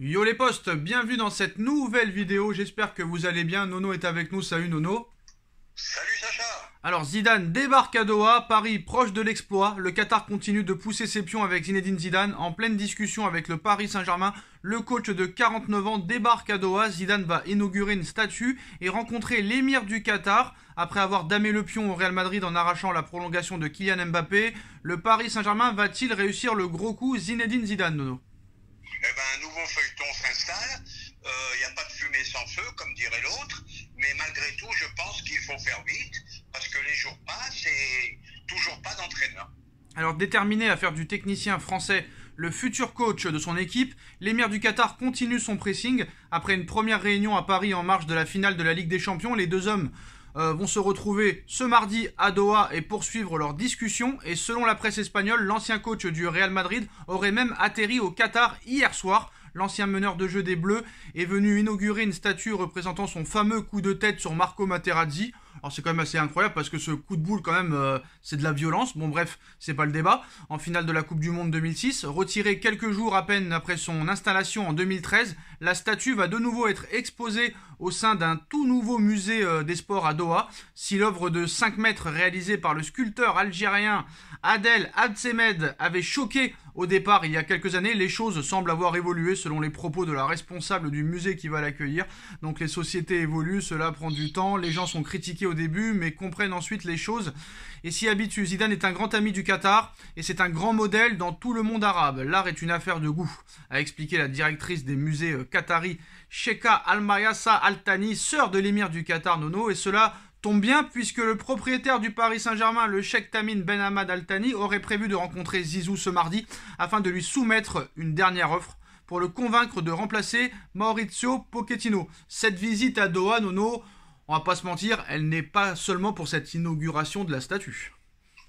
Yo les potes, bienvenue dans cette nouvelle vidéo, j'espère que vous allez bien. Nono est avec nous, salut Nono. Salut Sacha. Alors Zidane débarque à Doha, Paris proche de l'exploit, le Qatar continue de pousser ses pions avec Zinedine Zidane, en pleine discussion avec le Paris Saint-Germain, le coach de 49 ans débarque à Doha, Zidane va inaugurer une statue et rencontrer l'émir du Qatar. Après avoir damé le pion au Real Madrid en arrachant la prolongation de Kylian Mbappé, le Paris Saint-Germain va-t-il réussir le gros coup Zinedine Zidane, Nono? Eh ben, un nouveau feuilleton s'installe. Il n'y a pas de fumée sans feu, comme dirait l'autre. Mais malgré tout, je pense qu'il faut faire vite parce que les jours passent et toujours pas d'entraîneur. Alors déterminé à faire du technicien français le futur coach de son équipe, l'émir du Qatar continue son pressing. Après une première réunion à Paris en marge de la finale de la Ligue des Champions, les deux hommes vont se retrouver ce mardi à Doha et poursuivre leur discussion. Et selon la presse espagnole, l'ancien coach du Real Madrid aurait même atterri au Qatar hier soir. L'ancien meneur de jeu des Bleus est venu inaugurer une statue représentant son fameux coup de tête sur Marco Materazzi. Alors c'est quand même assez incroyable parce que ce coup de boule quand même c'est de la violence. Bon bref, c'est pas le débat. En finale de la Coupe du Monde 2006, retirée quelques jours à peine après son installation en 2013, la statue va de nouveau être exposée au sein d'un tout nouveau musée des sports à Doha. Si l'œuvre de 5 mètres réalisée par le sculpteur algérien Adel Abdsemed avait choqué au départ il y a quelques années, les choses semblent avoir évolué selon les propos de la responsable du musée qui va l'accueillir. Donc les sociétés évoluent, cela prend du temps, les gens sont critiqués au début mais comprennent ensuite les choses et s'y habituent. Zidane est un grand ami du Qatar et c'est un grand modèle dans tout le monde arabe. L'art est une affaire de goût, a expliqué la directrice des musées qataris Sheikha Almayassa Al-Thani, sœur de l'émir du Qatar, Nono, et cela tombe bien puisque le propriétaire du Paris Saint-Germain, le Cheikh Tamim Ben Hamad Al Thani, aurait prévu de rencontrer Zizou ce mardi afin de lui soumettre une dernière offre pour le convaincre de remplacer Mauricio Pochettino. Cette visite à Doha, Nono, on va pas se mentir, elle n'est pas seulement pour cette inauguration de la statue.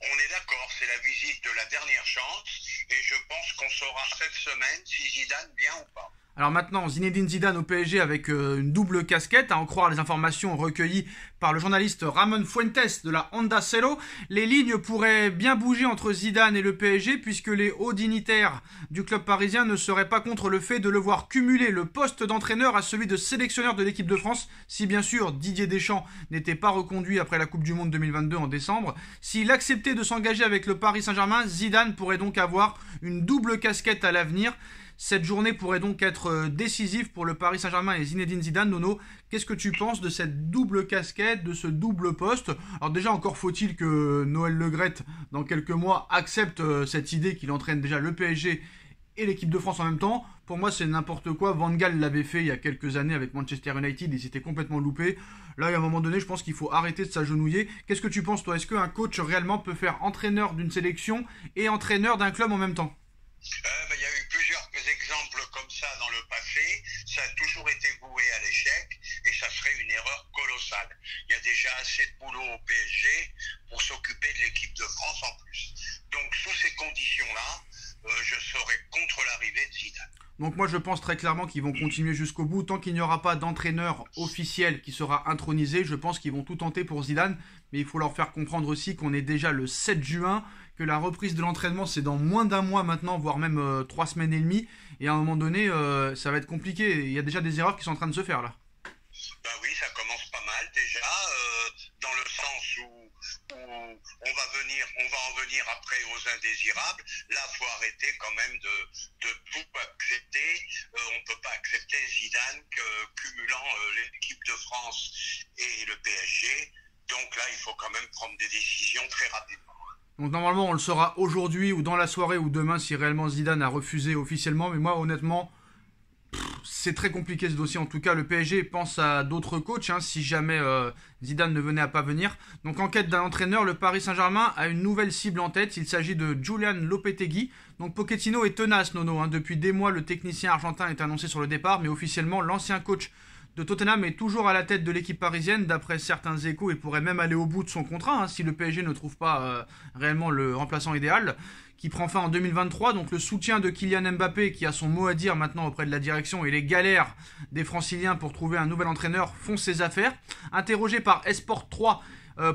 On est d'accord, c'est la visite de la dernière chance et je pense qu'on saura cette semaine si Zidane vient ou pas. Alors maintenant, Zinedine Zidane au PSG avec une double casquette, à en croire les informations recueillies par le journaliste Ramon Fuentes de la Onda Cero. Les lignes pourraient bien bouger entre Zidane et le PSG puisque les hauts dignitaires du club parisien ne seraient pas contre le fait de le voir cumuler le poste d'entraîneur à celui de sélectionneur de l'équipe de France, si bien sûr Didier Deschamps n'était pas reconduit après la Coupe du Monde 2022 en décembre. S'il acceptait de s'engager avec le Paris Saint-Germain, Zidane pourrait donc avoir une double casquette à l'avenir. Cette journée pourrait donc être décisive pour le Paris Saint-Germain et Zinedine Zidane. Nono, qu'est-ce que tu penses de cette double casquette, de ce double poste? Alors déjà, encore faut-il que Noël Le Graët, dans quelques mois, accepte cette idée qu'il entraîne déjà le PSG et l'équipe de France en même temps. Pour moi, c'est n'importe quoi. Van Gaal l'avait fait il y a quelques années avec Manchester United, il s'était complètement loupé. Là, à un moment donné, je pense qu'il faut arrêter de s'agenouiller. Qu'est-ce que tu penses, toi? Est-ce qu'un coach réellement peut faire entraîneur d'une sélection et entraîneur d'un club en même temps? Il y a eu plusieurs exemples comme ça dans le passé. Ça a toujours été voué à l'échec et ça serait une erreur colossale. Il y a déjà assez de boulot au PSG pour s'occuper de l'équipe de France en plus. Donc sous ces conditions-là, je serais contre l'arrivée de Zidane. Donc moi je pense très clairement qu'ils vont continuer jusqu'au bout. Tant qu'il n'y aura pas d'entraîneur officiel qui sera intronisé, je pense qu'ils vont tout tenter pour Zidane. Mais il faut leur faire comprendre aussi qu'on est déjà le 7 juin, que la reprise de l'entraînement c'est dans moins d'un mois maintenant, voire même 3 semaines et demie. Et à un moment donné, ça va être compliqué. Il y a déjà des erreurs qui sont en train de se faire là. Ben oui, ça commence pas mal déjà, dans le sens où on va en venir après aux indésirables. Là, faut arrêter quand même de tout accepter. On peut pas accepter Zidane cumulant l'équipe de France et le PSG. Donc là, il faut quand même prendre des décisions très rapidement. Donc normalement on le saura aujourd'hui ou dans la soirée ou demain si réellement Zidane a refusé officiellement. Mais moi honnêtement, c'est très compliqué ce dossier. En tout cas, le PSG pense à d'autres coachs si jamais Zidane ne venait à pas venir. Donc en quête d'un entraîneur, le Paris Saint-Germain a une nouvelle cible en tête. Il s'agit de Julian Lopetegui. Donc Pochettino est tenace, Nono. Depuis des mois, le technicien argentin est annoncé sur le départ, mais officiellement, l'ancien coach de Tottenham est toujours à la tête de l'équipe parisienne. D'après certains échos, il pourrait même aller au bout de son contrat si le PSG ne trouve pas réellement le remplaçant idéal, qui prend fin en 2023. Donc le soutien de Kylian Mbappé, qui a son mot à dire maintenant auprès de la direction, et les galères des franciliens pour trouver un nouvel entraîneur font ses affaires. Interrogé par Esport 3,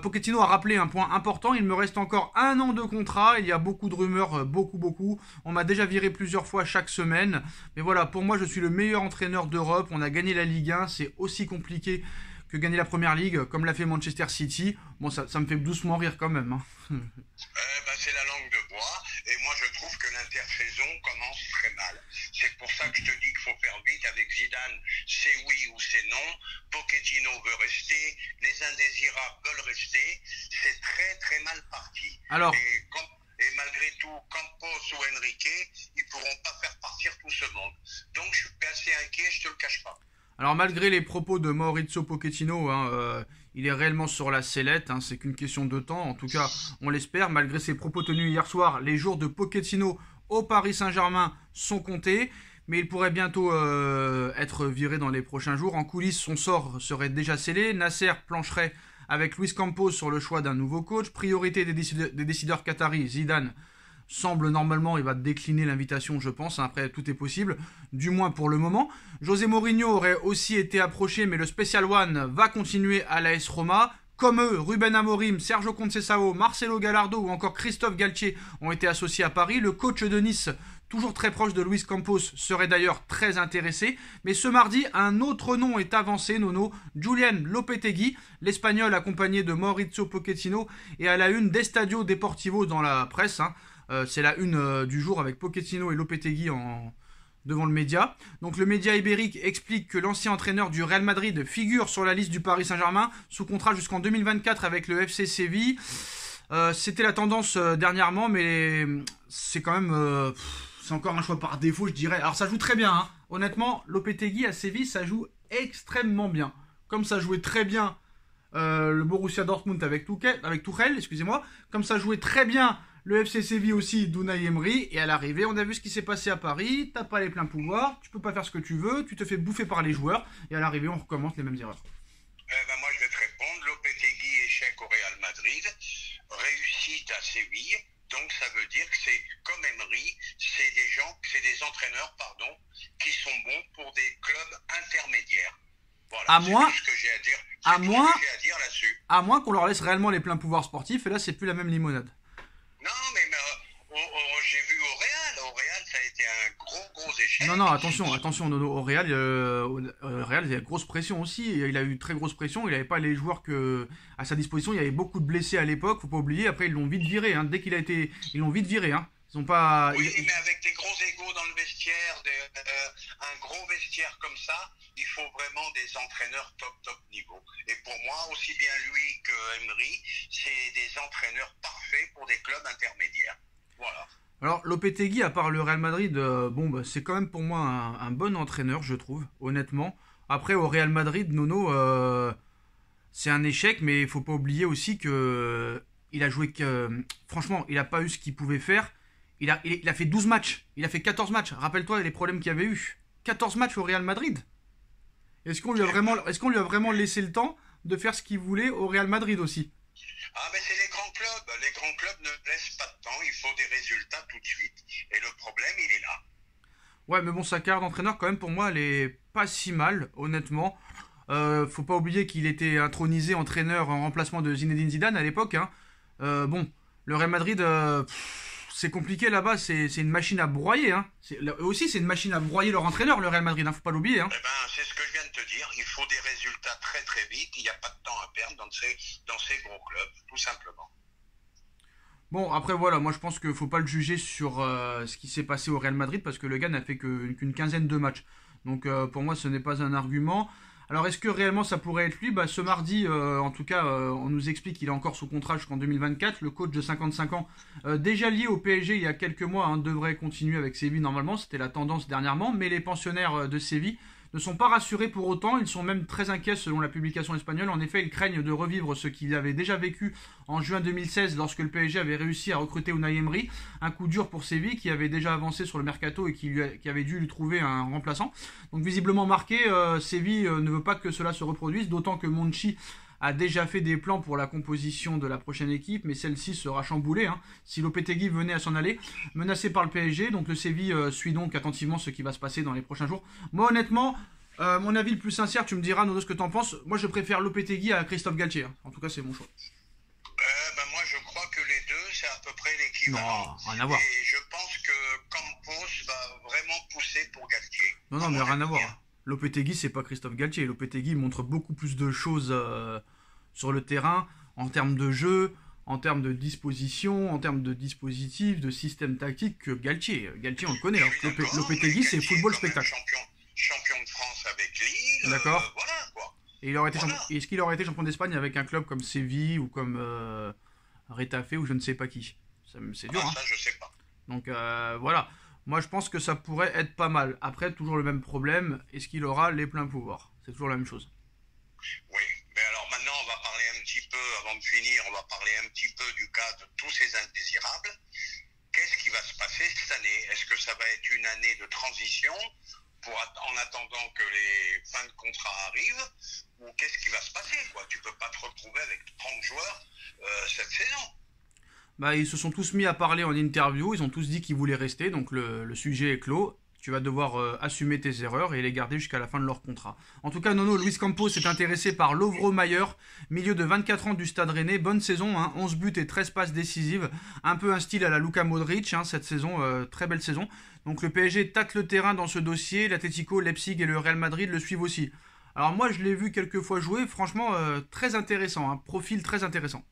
Pochettino a rappelé un point important, il me reste encore 1 an de contrat, il y a beaucoup de rumeurs, beaucoup. On m'a déjà viré plusieurs fois chaque semaine. Mais voilà, pour moi, je suis le meilleur entraîneur d'Europe. On a gagné la Ligue 1, c'est aussi compliqué que gagner la Première Ligue, comme l'a fait Manchester City. Bon, ça me fait doucement rire quand même. Hein. C'est la langue de bois, et moi je trouve que l'intersaison commence très mal. C'est pour ça que je te dis qu'il faut faire vite avec Zidane, c'est oui ou c'est non. Pochettino veut rester, les indésirables veulent rester, c'est très mal parti. Alors, et malgré tout, Campos ou Enrique, ils pourront pas faire partir tout ce monde. Donc je suis assez inquiet, je te le cache pas. Alors malgré les propos de Maurizio Pochettino, il est réellement sur la sellette, hein, c'est qu'une question de temps, en tout cas on l'espère. Malgré ses propos tenus hier soir, les jours de Pochettino au Paris Saint-Germain sont comptés, mais il pourrait bientôt être viré dans les prochains jours. En coulisses, son sort serait déjà scellé. Nasser plancherait avec Luis Campos sur le choix d'un nouveau coach. Priorité des décideurs qataris, Zidane semble normalement, il va décliner l'invitation, je pense. Après, tout est possible, du moins pour le moment. José Mourinho aurait aussi été approché, mais le Special One va continuer à l'AS Roma. Comme eux, Ruben Amorim, Sergio Conceição, Marcelo Gallardo ou encore Christophe Galtier ont été associés à Paris. Le coach de Nice, toujours très proche de Luis Campos, serait d'ailleurs très intéressé. Mais ce mardi, un autre nom est avancé, Nono, Julian Lopetegui, l'Espagnol accompagné de Maurizio Pochettino et à la une d'Estadio Deportivo dans la presse. C'est la une du jour avec Pochettino et Lopetegui devant le média. Donc le média ibérique explique que l'ancien entraîneur du Real Madrid figure sur la liste du Paris Saint-Germain sous contrat jusqu'en 2024 avec le FC Séville. C'était la tendance dernièrement, mais c'est quand même... c'est encore un choix par défaut, je dirais. Alors ça joue très bien, hein. Honnêtement, Lopetegui à Séville, ça joue extrêmement bien. Comme ça jouait très bien le Borussia Dortmund avec Tuchel, excusez-moi. Comme ça jouait très bien le FC Séville aussi d'Unai Emery, et à l'arrivée, on a vu ce qui s'est passé à Paris, t'as pas les pleins pouvoirs, tu peux pas faire ce que tu veux, tu te fais bouffer par les joueurs, et à l'arrivée, on recommence les mêmes erreurs. Moi, je vais te répondre, Lopetegui échec au Real Madrid, réussite à Séville, donc ça veut dire que c'est comme Emery, c'est des entraîneurs, qui sont bons pour des clubs intermédiaires. Voilà, c'est tout ce que j'ai à dire. À moins qu'on leur laisse réellement les pleins pouvoirs sportifs, et là, c'est plus la même limonade. Non, mais j'ai vu au Real, ça a été un gros échec. Non, attention, Nono, au Real, il y a grosse pression aussi, il a eu très grosse pression, il n'avait pas les joueurs à sa disposition, il y avait beaucoup de blessés à l'époque, faut pas oublier, après ils l'ont vite viré, hein, ils l'ont vite viré, hein. Ils ont pas... Oui, mais avec des gros égos dans le vestiaire, un gros vestiaire comme ça, il faut vraiment des entraîneurs top niveau. Et pour moi, aussi bien lui que Emery, c'est des entraîneurs parfaits pour des clubs intermédiaires. Voilà. Alors, Lopetegui, à part le Real Madrid, c'est quand même pour moi un bon entraîneur, je trouve, honnêtement. Après, au Real Madrid, Nono, c'est un échec, mais il faut pas oublier aussi que il a joué franchement, il n'a pas eu ce qu'il pouvait faire. Il a fait 12 matchs, il a fait 14 matchs. Rappelle-toi les problèmes qu'il y avait eu. 14 matchs au Real Madrid. Est-ce qu'on lui a vraiment laissé le temps de faire ce qu'il voulait au Real Madrid aussi? Ah, mais c'est les grands clubs. Les grands clubs ne laissent pas de temps. Il faut des résultats tout de suite. Et le problème, il est là. Ouais, mais bon, sa carrière d'entraîneur, quand même, pour moi, elle est pas si mal, honnêtement. Faut pas oublier qu'il était intronisé entraîneur en remplacement de Zinedine Zidane à l'époque. Hein. Le Real Madrid... c'est compliqué là-bas, c'est une machine à broyer. Hein. Eux aussi, c'est une machine à broyer leur entraîneur, le Real Madrid, hein, faut pas l'oublier. Hein. C'est ce que je viens de te dire. Il faut des résultats très vite. Il n'y a pas de temps à perdre dans ces gros clubs, tout simplement. Bon, après voilà, moi je pense qu'il ne faut pas le juger sur ce qui s'est passé au Real Madrid parce que le gars n'a fait qu'une quinzaine de matchs. Donc pour moi, ce n'est pas un argument. Alors est-ce que réellement ça pourrait être lui? Ce mardi, en tout cas, on nous explique qu'il est encore sous contrat jusqu'en 2024. Le coach de 55 ans, déjà lié au PSG il y a quelques mois, devrait continuer avec Séville normalement. C'était la tendance dernièrement. Mais les pensionnaires de Séville ne sont pas rassurés pour autant. Ils sont même très inquiets selon la publication espagnole. En effet, ils craignent de revivre ce qu'ils avaient déjà vécu en juin 2016 lorsque le PSG avait réussi à recruter Unai Emery. Un coup dur pour Séville qui avait déjà avancé sur le mercato et qui avait dû lui trouver un remplaçant. Donc visiblement marqué, Séville ne veut pas que cela se reproduise, d'autant que Monchi a déjà fait des plans pour la composition de la prochaine équipe, mais celle-ci sera chamboulée si Lopetegui venait à s'en aller, menacé par le PSG. Donc le Séville suit donc attentivement ce qui va se passer dans les prochains jours. Moi honnêtement, Mon avis le plus sincère, tu me diras, Nono, ce que t'en penses. Moi, je préfère Lopetegui à Christophe Galtier, hein. En tout cas, c'est mon choix. Moi, je crois que les deux, c'est à peu près l'équivalent. Non, rien à voir. Et je pense que Campos va vraiment pousser pour Galtier. Non, mais rien à voir. Lopetegui, c'est pas Christophe Galtier. Lopetegui montre beaucoup plus de choses sur le terrain, en termes de jeu, en termes de disposition, en termes de dispositif, de système tactique que Galtier. Galtier, on le connaît. Lopetegui, c'est football spectacle. Champion de France avec Lille. D'accord. Voilà, quoi. Et est-ce qu'il aurait été champion d'Espagne avec un club comme Séville ou comme Retafe ou je ne sais pas qui? C'est dur, hein. Ça, je sais pas. Donc voilà. Moi, je pense que ça pourrait être pas mal. Après, toujours le même problème. Est-ce qu'il aura les pleins pouvoirs? C'est toujours la même chose. Oui, mais alors maintenant, on va parler un petit peu, avant de finir, on va parler un petit peu du cas de tous ces indésirables. Qu'est-ce qui va se passer cette année? Est-ce que ça va être une année de transition en attendant que les fins de contrat arrivent? Ou qu'est-ce qui va se passer, quoi? Tu peux pas te retrouver avec 30 joueurs cette saison. Bah, ils se sont tous mis à parler en interview, ils ont tous dit qu'ils voulaient rester, donc le sujet est clos. Tu vas devoir assumer tes erreurs et les garder jusqu'à la fin de leur contrat. En tout cas, Nono, Luis Campos est intéressé par Lovro Mayer, milieu de 24 ans du Stade Rennais. Bonne saison, hein, 11 buts et 13 passes décisives. Un peu un style à la Luka Modric, hein, cette saison, très belle saison. Donc le PSG tâte le terrain dans ce dossier. L'Atlético, Leipzig et le Real Madrid le suivent aussi. Alors moi, je l'ai vu quelques fois jouer, franchement, très intéressant, hein, profil très intéressant.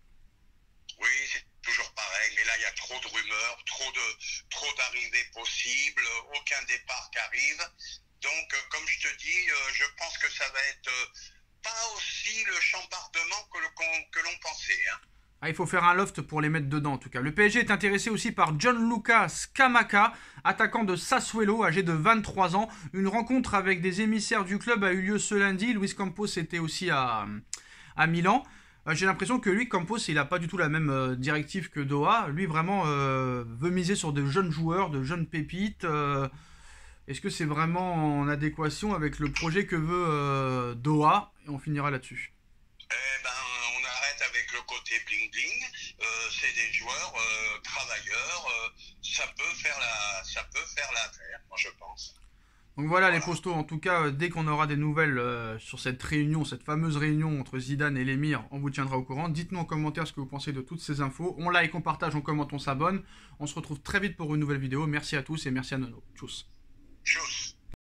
Oui, c'est toujours pareil, mais là, il y a trop de rumeurs, trop d'arrivées possibles, aucun départ qui arrive. Donc, comme je te dis, je pense que ça va être pas aussi le chambardement que l'on pensait, hein. Ah, il faut faire un loft pour les mettre dedans en tout cas. Le PSG est intéressé aussi par Gianluca Scamacca, attaquant de Sassuolo, âgé de 23 ans. Une rencontre avec des émissaires du club a eu lieu ce lundi. Luis Campos était aussi à Milan. J'ai l'impression que lui, Campos, il n'a pas du tout la même directive que Doha. Lui, vraiment, veut miser sur de jeunes joueurs, de jeunes pépites. Est-ce que c'est vraiment en adéquation avec le projet que veut Doha? Et on finira là-dessus. On arrête avec le côté bling-bling. C'est des joueurs travailleurs. Ça peut faire l'affaire, moi, je pense. Donc voilà les postos, en tout cas, dès qu'on aura des nouvelles sur cette réunion, cette fameuse réunion entre Zidane et l'émir, on vous tiendra au courant. Dites-nous en commentaire ce que vous pensez de toutes ces infos. On like, on partage, on commente, on s'abonne. On se retrouve très vite pour une nouvelle vidéo. Merci à tous et merci à Nono. Tchuss. Tchuss.